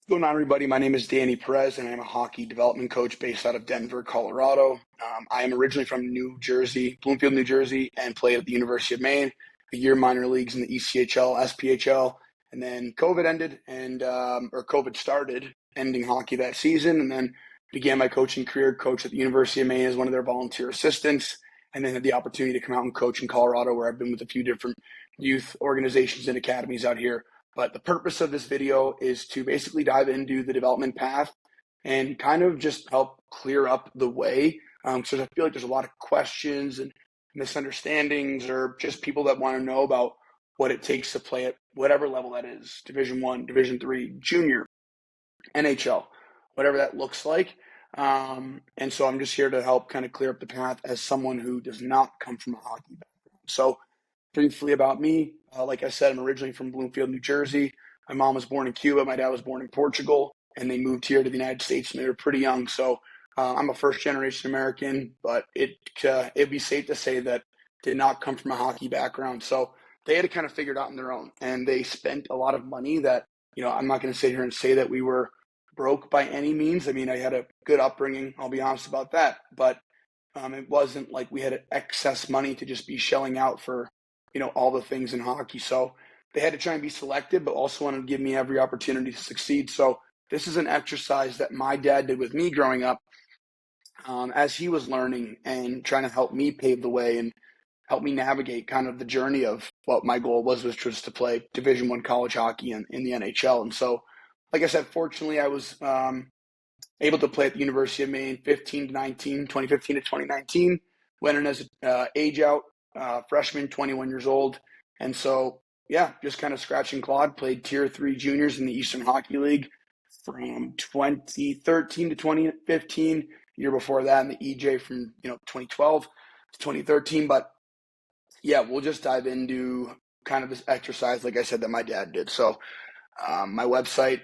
What's going on, everybody? My name is Danny Perez, and I'm a hockey development coach based out of Denver, Colorado. I am originally from New Jersey, Bloomfield, New Jersey, and played at the University of Maine, a year minor leagues in the ECHL, SPHL, and then COVID ended, or COVID started, ending hockey that season, and then began my coaching career. Coached at the University of Maine as one of their volunteer assistants, and then had the opportunity to come out and coach in Colorado, where I've been with a few different youth organizations and academies out here. But the purpose of this video is to basically dive into the development path and kind of just help clear up the way. So I feel like there's a lot of questions and misunderstandings, or just people that want to know about what it takes to play at whatever level that is, Division One, Division Three, Junior, NHL, whatever that looks like. And so I'm just here to help kind of clear up the path as someone who does not come from a hockey background. So briefly about me, like I said, I'm originally from Bloomfield, New Jersey. My mom was born in Cuba. My dad was born in Portugal, and they moved here to the United States when they were pretty young. So I'm a first-generation American, but it'd be safe to say that did not come from a hockey background. So they had to kind of figure it out on their own, and they spent a lot of money that, I'm not going to sit here and say that we were broke by any means. I mean, I had a good upbringing. I'll be honest about that. But it wasn't like we had excess money to just be shelling out for, all the things in hockey. So they had to try and be selective, but also wanted to give me every opportunity to succeed. So this is an exercise that my dad did with me growing up, as he was learning and trying to help me pave the way and help me navigate kind of the journey of what my goal was, which was to play Division One college hockey in the NHL. And so, like I said, fortunately, I was able to play at the University of Maine 2015 to 2019, went in as an age out freshman, 21 years old. And so, yeah, just kind of scratch and clawed, played Tier 3 juniors in the Eastern Hockey League from 2013 to 2015, year before that in the EJ from 2012 to 2013. But yeah, we'll just dive into kind of this exercise, like I said, that my dad did. So my website,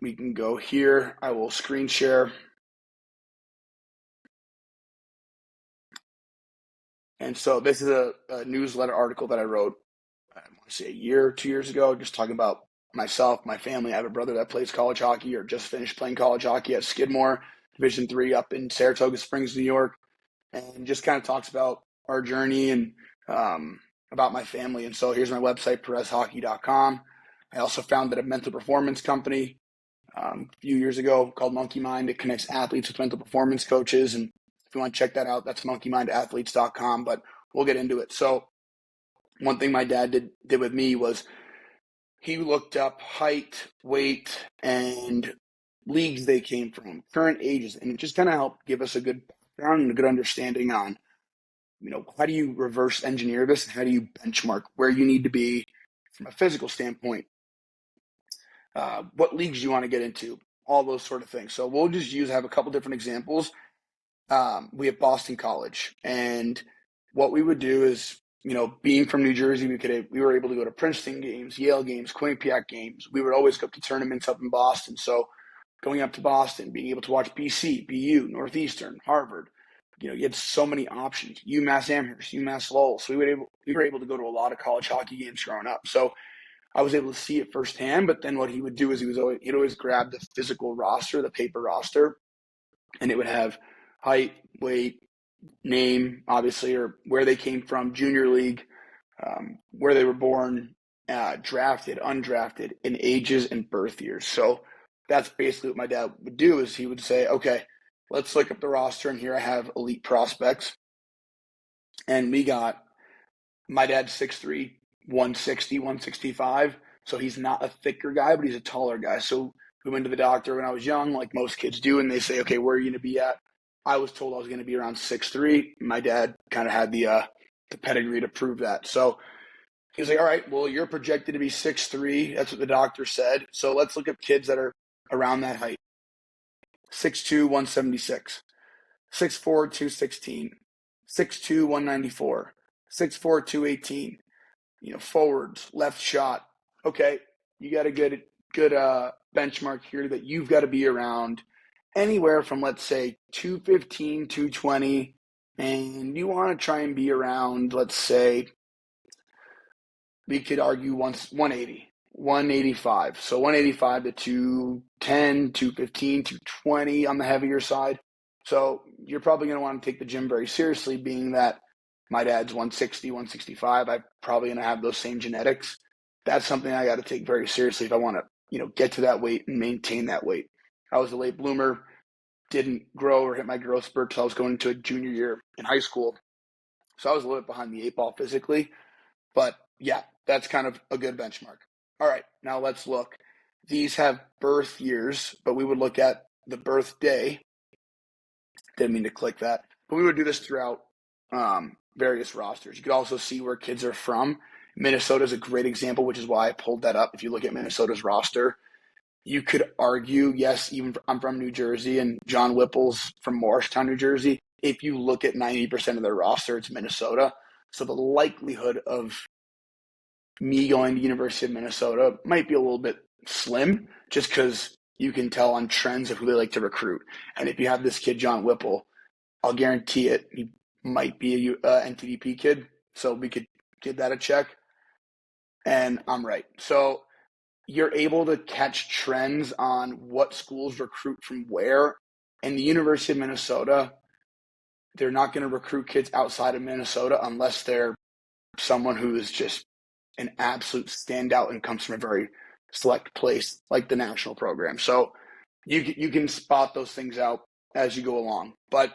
we can go here. I will screen share. And so this is a newsletter article that I wrote, I want to say a year or 2 years ago, just talking about myself, my family. I have a brother that plays college hockey or just finished playing college hockey at Skidmore, Division III up in Saratoga Springs, New York, and just kind of talks about our journey and about my family. And so here's my website, perezhockey.com. I also founded a mental performance company a few years ago called Monkey Mind. It connects athletes with mental performance coaches. And if you want to check that out, that's monkeymindathletes.com, but we'll get into it. So one thing my dad did with me was he looked up height, weight, and leagues they came from, current ages, and it just kind of helped give us a good background and a good understanding on, how do you reverse engineer this and how do you benchmark where you need to be from a physical standpoint, what leagues you want to get into, all those sort of things. So we'll just have a couple different examples. We have Boston College, and what we would do is, being from New Jersey, we were able to go to Princeton games, Yale games, Quinnipiac games. We would always go to tournaments up in Boston. So going up to Boston, being able to watch BC, BU, Northeastern, Harvard, you had so many options. UMass Amherst, UMass Lowell. So we were able to go to a lot of college hockey games growing up. So I was able to see it firsthand. But then what he would do is he'd always grab the physical roster, the paper roster, and it would have height, weight, name, obviously, or where they came from, junior league, where they were born, drafted, undrafted, and ages and birth years. So that's basically what my dad would do is he would say, okay, let's look up the roster, and here I have elite prospects. And my dad's 6'3", 160, 165, so he's not a thicker guy, but he's a taller guy. So we went to the doctor when I was young, like most kids do, and they say, okay, where are you going to be at? I was told I was going to be around 6'3". My dad kind of had the pedigree to prove that. So he was like, all right, well, you're projected to be 6'3". That's what the doctor said. So let's look at kids that are around that height. 6'2", 176, 6'4", 216, 6'2", 194, 6'4", 218. Forwards, left shot. Okay, you got a good benchmark here that you've got to be around anywhere from, let's say, 215, 220, and you want to try and be around, let's say, we could argue 180, 185. So 185 to 210, 215, 220 on the heavier side. So you're probably going to want to take the gym very seriously, being that my dad's 160, 165. I'm probably going to have those same genetics. That's something I got to take very seriously if I want to, get to that weight and maintain that weight. I was a late bloomer, didn't grow or hit my growth spurt until I was going into a junior year in high school. So I was a little bit behind the 8 ball physically. But yeah, that's kind of a good benchmark. All right, now let's look. These have birth years, but we would look at the birthday. Didn't mean to click that. But we would do this throughout various rosters. You could also see where kids are from. Minnesota is a great example, which is why I pulled that up. If you look at Minnesota's roster, you could argue, yes, I'm from New Jersey and John Whipple's from Morristown, New Jersey. If you look at 90% of their roster, it's Minnesota. So the likelihood of me going to University of Minnesota might be a little bit slim, just because you can tell on trends of who they like to recruit. And if you have this kid, John Whipple, I'll guarantee it, he might be a NTDP kid. So we could give that a check. And I'm right. So you're able to catch trends on what schools recruit from where. And the University of Minnesota, they're not going to recruit kids outside of Minnesota unless they're someone who is just an absolute standout and comes from a very select place like the national program. So you can spot those things out as you go along. But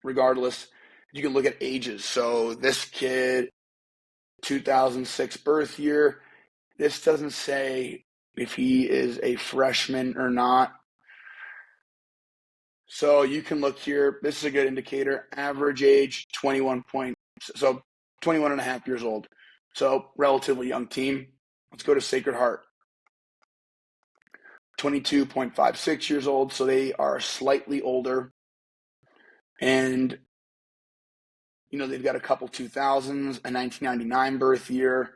regardless, you can look at ages. So this kid, 2006 birth year, this doesn't say if he is a freshman or not. So you can look here. This is a good indicator. Average age, 21 and a half years old. So relatively young team. Let's go to Sacred Heart. 22.56 years old. So they are slightly older. And, they've got a couple 2000s, a 1999 birth year.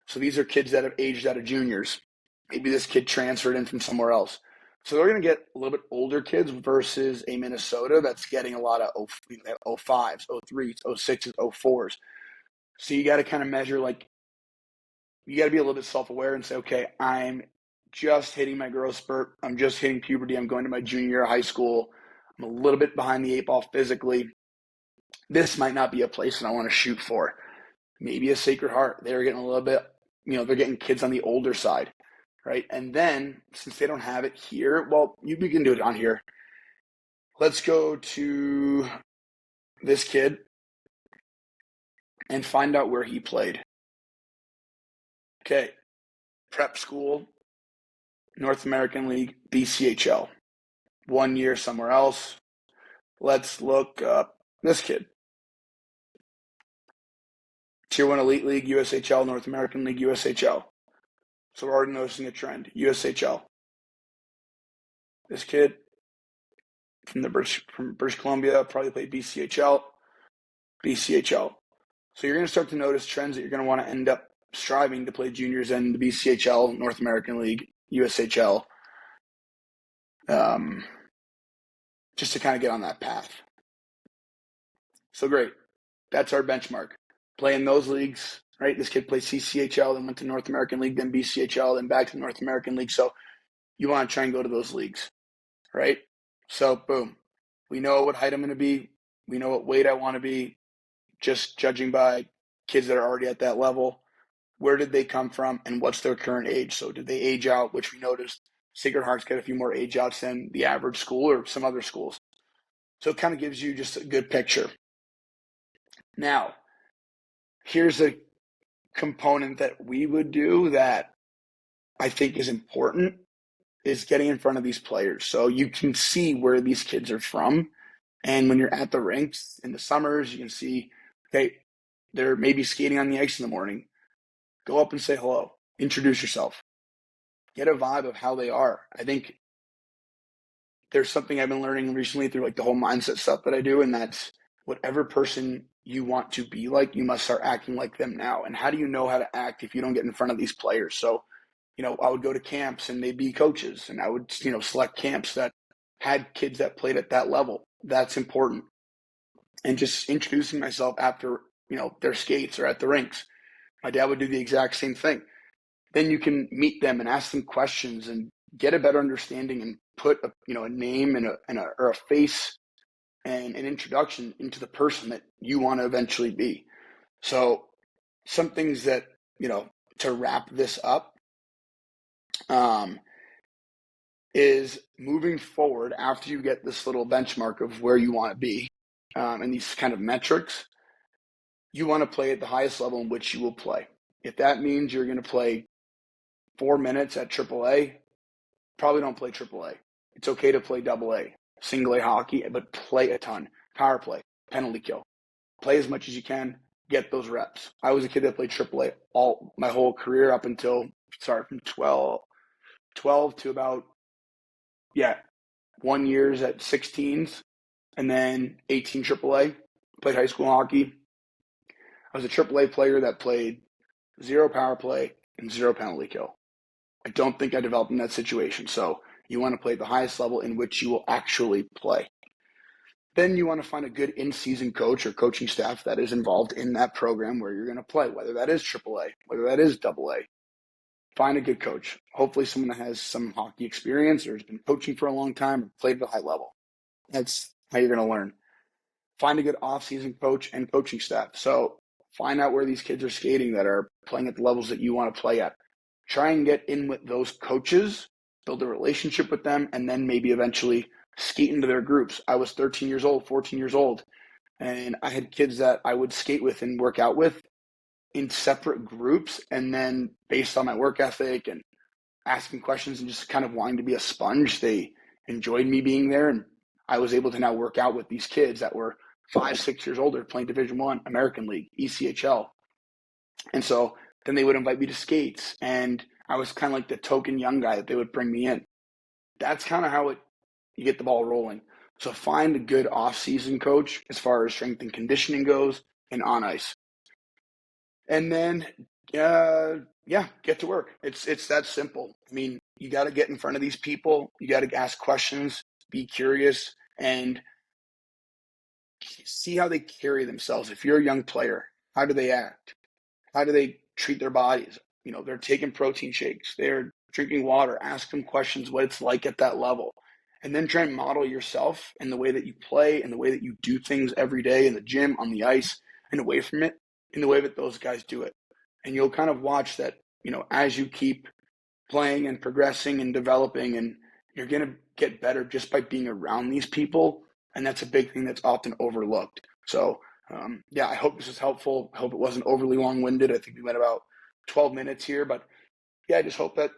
So these are kids that have aged out of juniors. Maybe this kid transferred in from somewhere else. So they're going to get a little bit older kids versus a Minnesota that's getting a lot of 05s, 03s, 06s, 04s. So you got to kind of measure, you got to be a little bit self-aware and say, okay, I'm just hitting my growth spurt. I'm just hitting puberty. I'm going to my junior year of high school. I'm a little bit behind the 8 ball physically. This might not be a place that I want to shoot for. Maybe a Sacred Heart. They're getting a little bit, they're getting kids on the older side, right? And then, since they don't have it here, well, you can do it on here. Let's go to this kid and find out where he played. Okay, prep school, North American League, BCHL. 1 year somewhere else. Let's look up this kid. Tier 1 Elite League, USHL, North American League, USHL. So we're already noticing a trend. USHL. This kid from British Columbia probably played BCHL. BCHL. So you're going to start to notice trends that you're going to want to end up striving to play juniors in the BCHL, North American League, USHL, just to kind of get on that path. So great. That's our benchmark. Play in those leagues, right? This kid played CCHL, then went to North American League, then BCHL, then back to North American League. So you want to try and go to those leagues, right? So boom. We know what height I'm going to be. We know what weight I want to be, just judging by kids that are already at that level. Where did they come from and what's their current age? So did they age out, which we noticed Sacred Heart's got a few more age outs than the average school or some other schools. So it kind of gives you just a good picture. Now, here's a component that we would do that I think is important, is getting in front of these players. So you can see where these kids are from. And when you're at the rinks in the summers, you can see, okay, they're maybe skating on the ice in the morning. Go up and say hello. Introduce yourself. Get a vibe of how they are. I think there's something I've been learning recently through the whole mindset stuff that I do, and that's whatever person you want to be like, you must start acting like them now. And how do you know how to act if you don't get in front of these players? So, I would go to camps and they'd be coaches, and I would, select camps that had kids that played at that level. That's important. And just introducing myself after, their skates or at the rinks. My dad would do the exact same thing. then you can meet them and ask them questions and get a better understanding and put a name or a face and an introduction into the person that you want to eventually be. So some things that, to wrap this up, is moving forward after you get this little benchmark of where you want to be, and these kind of metrics, you want to play at the highest level in which you will play. If that means you're going to play 4 minutes at AAA, probably don't play AAA. It's okay to play AA, single A hockey, but play a ton. Power play, penalty kill. Play as much as you can, get those reps. I was a kid that played AAA my whole career up until, from 12 to about, 1 years at 16s, and then 18 AAA. Played high school hockey. I was a AAA player that played 0 power play and 0 penalty kill. I don't think I developed in that situation. So you want to play at the highest level in which you will actually play. Then you want to find a good in-season coach or coaching staff that is involved in that program where you're going to play, whether that is AAA, whether that is AA. Find a good coach. Hopefully someone that has some hockey experience or has been coaching for a long time and played at a high level. That's how you're going to learn. Find a good off-season coach and coaching staff. So find out where these kids are skating that are playing at the levels that you want to play at. Try and get in with those coaches, build a relationship with them, and then maybe eventually skate into their groups. I was 13 years old, 14 years old, and I had kids that I would skate with and work out with in separate groups. And then based on my work ethic and asking questions and just kind of wanting to be a sponge, they enjoyed me being there. And I was able to now work out with these kids that were 5, 6 years older playing Division I, American League, ECHL. And so then they would invite me to skates, and I was kind of like the token young guy that they would bring me in. That's kind of how you get the ball rolling. So find a good off-season coach as far as strength and conditioning goes and on ice. And then, get to work. It's that simple. I mean, you got to get in front of these people. You got to ask questions, be curious, and see how they carry themselves. If you're a young player, how do they act? How do they treat their bodies? They're taking protein shakes. They're drinking water. Ask them questions, what it's like at that level. And then try and model yourself in the way that you play and the way that you do things every day in the gym, on the ice, and away from it, in the way that those guys do it. And you'll kind of watch that, as you keep playing and progressing and developing, and you're going to get better just by being around these people. And that's a big thing that's often overlooked. So, I hope this was helpful. I hope it wasn't overly long-winded. I think we went about 12 minutes here, but I just hope that,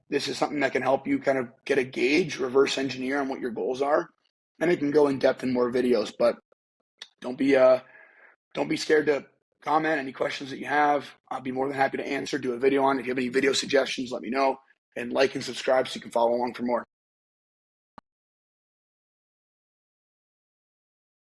this is something that can help you kind of get a gauge, reverse engineer on what your goals are. And it can go in depth in more videos, but don't be scared to comment any questions that you have. I'll be more than happy to answer, do a video on it. If you have any video suggestions, let me know, and like and subscribe so you can follow along for more.